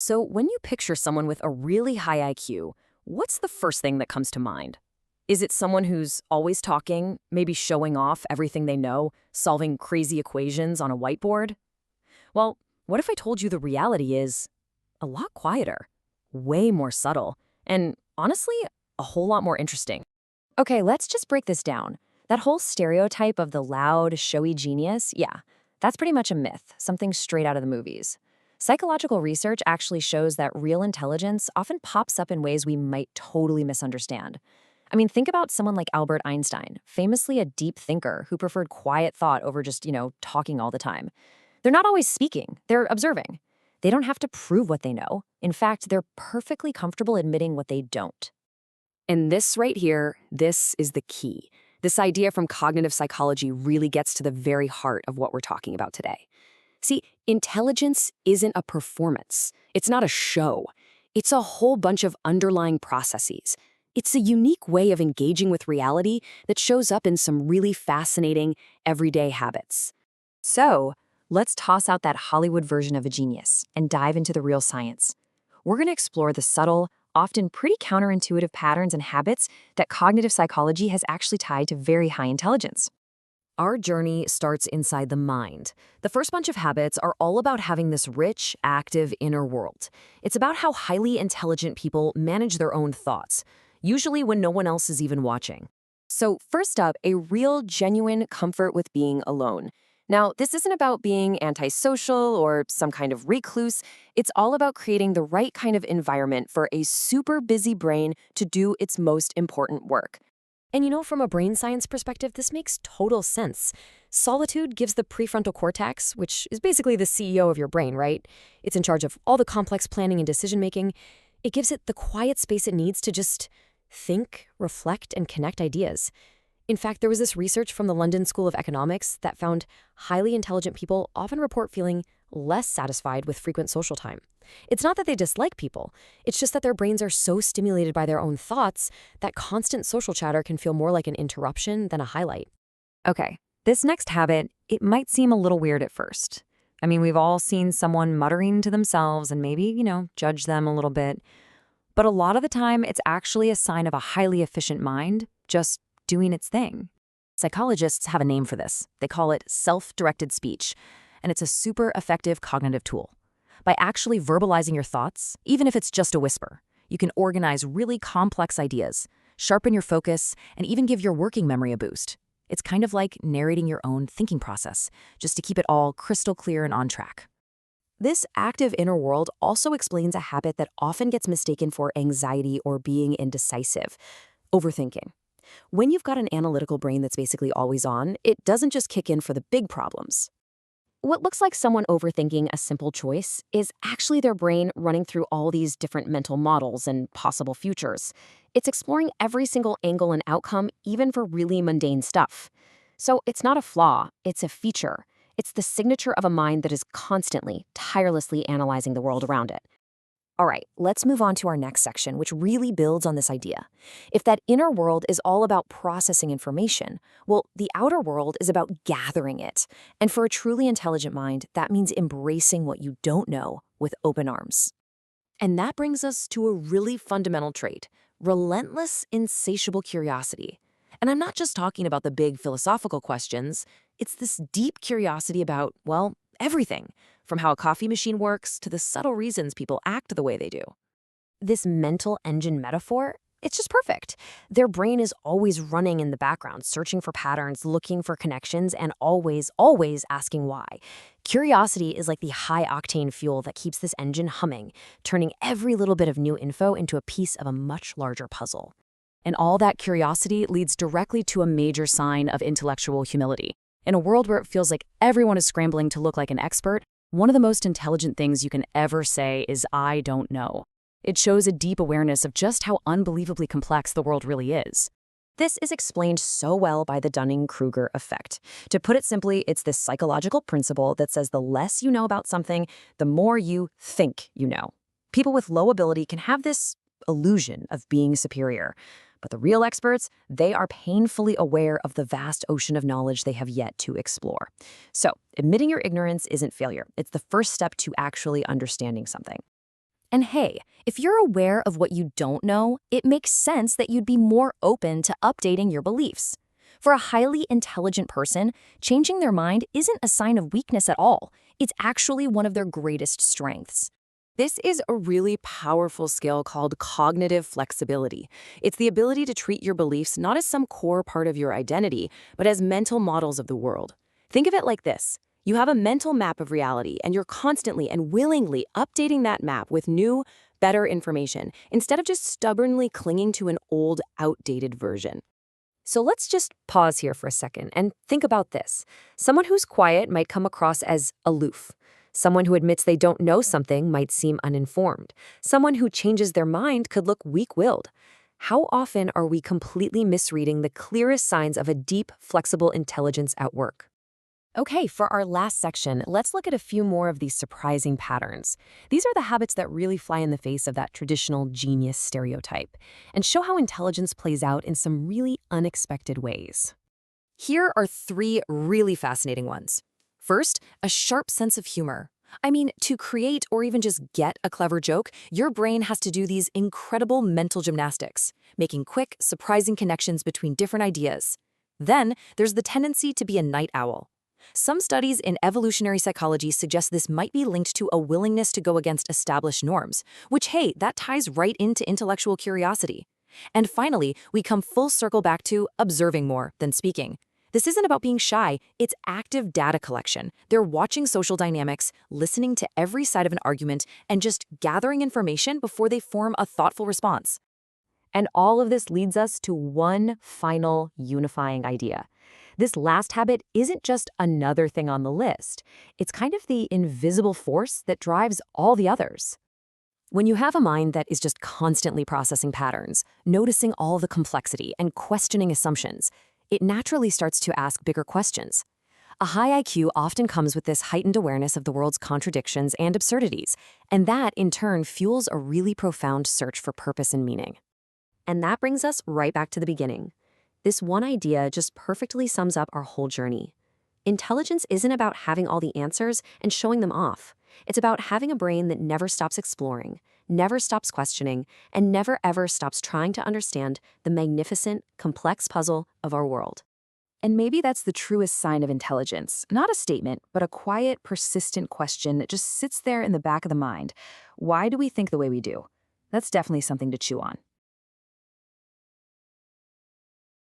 So, when you picture someone with a really high IQ, what's the first thing that comes to mind? Is it someone who's always talking, maybe showing off everything they know, solving crazy equations on a whiteboard? Well, what if I told you the reality is a lot quieter, way more subtle, and honestly, a whole lot more interesting? Okay, let's just break this down. That whole stereotype of the loud, showy genius, yeah, that's pretty much a myth, something straight out of the movies. Psychological research actually shows that real intelligence often pops up in ways we might totally misunderstand. I mean, think about someone like Albert Einstein, famously a deep thinker who preferred quiet thought over just talking all the time. They're not always speaking, they're observing. They don't have to prove what they know. In fact, they're perfectly comfortable admitting what they don't. And this right here, this is the key. This idea from cognitive psychology really gets to the very heart of what we're talking about today. See, intelligence isn't a performance. It's not a show. It's a whole bunch of underlying processes. It's a unique way of engaging with reality that shows up in some really fascinating, everyday habits. So, let's toss out that Hollywood version of a genius and dive into the real science. We're going to explore the subtle, often pretty counterintuitive patterns and habits that cognitive psychology has actually tied to very high intelligence. Our journey starts inside the mind. The first bunch of habits are all about having this rich, active inner world. It's about how highly intelligent people manage their own thoughts, usually when no one else is even watching. So first up, a real, genuine comfort with being alone. Now, this isn't about being antisocial or some kind of recluse. It's all about creating the right kind of environment for a super busy brain to do its most important work. And from a brain science perspective, this makes total sense. Solitude gives the prefrontal cortex, which is basically the CEO of your brain, right? It's in charge of all the complex planning and decision making. It gives it the quiet space it needs to just think, reflect, and connect ideas. In fact, there was this research from the London School of Economics that found highly intelligent people often report feeling less satisfied with frequent social time. It's not that they dislike people, it's just that their brains are so stimulated by their own thoughts that constant social chatter can feel more like an interruption than a highlight. Okay, this next habit, it might seem a little weird at first. I mean, we've all seen someone muttering to themselves and maybe judge them a little bit. But a lot of the time, it's actually a sign of a highly efficient mind just doing its thing. Psychologists have a name for this. They call it self-directed speech, and it's a super effective cognitive tool. By actually verbalizing your thoughts, even if it's just a whisper, you can organize really complex ideas, sharpen your focus, and even give your working memory a boost. It's kind of like narrating your own thinking process, just to keep it all crystal clear and on track. This active inner world also explains a habit that often gets mistaken for anxiety or being indecisive: overthinking. When you've got an analytical brain that's basically always on, it doesn't just kick in for the big problems. What looks like someone overthinking a simple choice is actually their brain running through all these different mental models and possible futures. It's exploring every single angle and outcome, even for really mundane stuff. So it's not a flaw, it's a feature. It's the signature of a mind that is constantly, tirelessly analyzing the world around it. All right, let's move on to our next section, which really builds on this idea. If that inner world is all about processing information, well, the outer world is about gathering it. And for a truly intelligent mind, that means embracing what you don't know with open arms. And that brings us to a really fundamental trait: relentless, insatiable curiosity. And I'm not just talking about the big philosophical questions. It's this deep curiosity about, well, everything, from how a coffee machine works to the subtle reasons people act the way they do. This mental engine metaphor, it's just perfect. Their brain is always running in the background, searching for patterns, looking for connections, and always, always asking why. Curiosity is like the high-octane fuel that keeps this engine humming, turning every little bit of new info into a piece of a much larger puzzle. And all that curiosity leads directly to a major sign of intellectual humility. In a world where it feels like everyone is scrambling to look like an expert, one of the most intelligent things you can ever say is, "I don't know." It shows a deep awareness of just how unbelievably complex the world really is. This is explained so well by the Dunning-Kruger effect. To put it simply, it's this psychological principle that says the less you know about something, the more you think you know. People with low ability can have this illusion of being superior. But the real experts, they are painfully aware of the vast ocean of knowledge they have yet to explore. So, admitting your ignorance isn't failure. It's the first step to actually understanding something. And hey, if you're aware of what you don't know, it makes sense that you'd be more open to updating your beliefs. For a highly intelligent person, changing their mind isn't a sign of weakness at all. It's actually one of their greatest strengths. This is a really powerful skill called cognitive flexibility. It's the ability to treat your beliefs not as some core part of your identity, but as mental models of the world. Think of it like this. You have a mental map of reality, and you're constantly and willingly updating that map with new, better information, instead of just stubbornly clinging to an old, outdated version. So let's just pause here for a second and think about this. Someone who's quiet might come across as aloof. Someone who admits they don't know something might seem uninformed. Someone who changes their mind could look weak-willed. How often are we completely misreading the clearest signs of a deep, flexible intelligence at work? Okay, for our last section, let's look at a few more of these surprising patterns. These are the habits that really fly in the face of that traditional genius stereotype and show how intelligence plays out in some really unexpected ways. Here are 3 really fascinating ones. First, a sharp sense of humor. I mean, to create or even just get a clever joke, your brain has to do these incredible mental gymnastics, making quick, surprising connections between different ideas. Then, there's the tendency to be a night owl. Some studies in evolutionary psychology suggest this might be linked to a willingness to go against established norms, which, hey, that ties right into intellectual curiosity. And finally, we come full circle back to observing more than speaking. This isn't about being shy, it's active data collection. They're watching social dynamics, listening to every side of an argument, and just gathering information before they form a thoughtful response. And all of this leads us to one final unifying idea. This last habit isn't just another thing on the list. It's kind of the invisible force that drives all the others. When you have a mind that is just constantly processing patterns, noticing all the complexity and questioning assumptions, it naturally starts to ask bigger questions. A high IQ often comes with this heightened awareness of the world's contradictions and absurdities, and that, in turn, fuels a really profound search for purpose and meaning. And that brings us right back to the beginning. This one idea just perfectly sums up our whole journey. Intelligence isn't about having all the answers and showing them off. It's about having a brain that never stops exploring, never stops questioning, and never ever stops trying to understand the magnificent, complex puzzle of our world. And maybe that's the truest sign of intelligence. Not a statement, but a quiet, persistent question that just sits there in the back of the mind. Why do we think the way we do? That's definitely something to chew on.